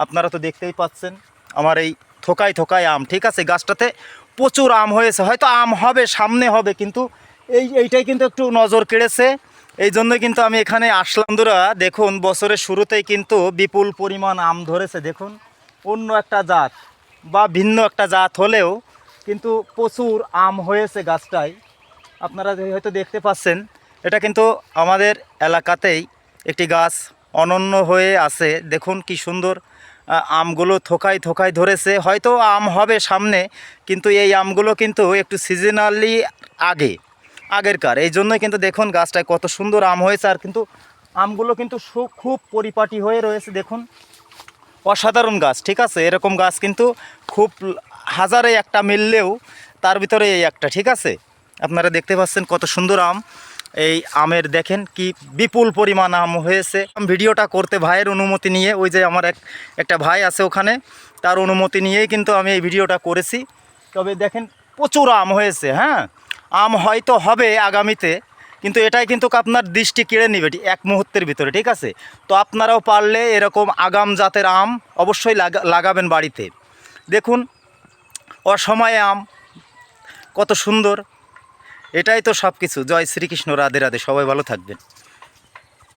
আপনারা তো দেখতেই পাচ্ছেন আমার এই থোকায় থোকায় আম, ঠিক আছে। গাছটাতে প্রচুর আম হয়েছে, হয়তো আম হবে সামনে হবে, কিন্তু এইটাই কিন্তু একটু নজর কেড়েছে। এই জন্য কিন্তু আমি এখানে আসলাম। বন্ধুরা দেখুন, বছরের শুরুতেই কিন্তু বিপুল পরিমাণ আম ধরেছে। দেখুন, অন্য একটা জাত বা ভিন্ন একটা জাত হলেও কিন্তু প্রচুর আম হয়েছে গাছটায়। আপনারা হয়তো দেখতে পাচ্ছেন, এটা কিন্তু আমাদের এলাকাতেই একটি গাছ অনন্য হয়ে আছে। দেখুন কি সুন্দর আমগুলো থোকায় থোকায় ধরেছে। হয়তো আম হবে সামনে, কিন্তু এই আমগুলো কিন্তু একটু সিজনালি আগেরকার। এই জন্যই কিন্তু দেখুন গাছটায় কত সুন্দর আম হয়েছে। আর কিন্তু আমগুলো কিন্তু খুব পরিপাটি হয়ে রয়েছে। দেখুন, অসাধারণ গাছ, ঠিক আছে। এরকম গাছ কিন্তু খুব হাজারে একটা মিললেও তার ভিতরে এই একটা, ঠিক আছে। আপনারা দেখতে পাচ্ছেন কত সুন্দর আম। এই আমের দেখেন কি বিপুল পরিমাণ আম হয়েছে। ভিডিওটা করতে ভাইয়ের অনুমতি নিয়ে, ওই যে আমার একটা ভাই আছে ওখানে, তার অনুমতি নিয়েই কিন্তু আমি এই ভিডিওটা করেছি। তবে দেখেন প্রচুর আম হয়েছে। হ্যাঁ, আম হয়তো হবে আগামীতে, কিন্তু এটাই কিন্তু আপনার দৃষ্টি কেড়ে নেবে এক মুহূর্তের ভিতরে, ঠিক আছে। তো আপনারাও পারলে এরকম আগাম জাতের আম অবশ্যই লাগাবেন বাড়িতে। দেখুন অসময়ে আম কত সুন্দর। এটাই তো সব কিছু। জয় শ্রীকৃষ্ণ, রাধে রাধে। সবাই ভালো থাকবেন।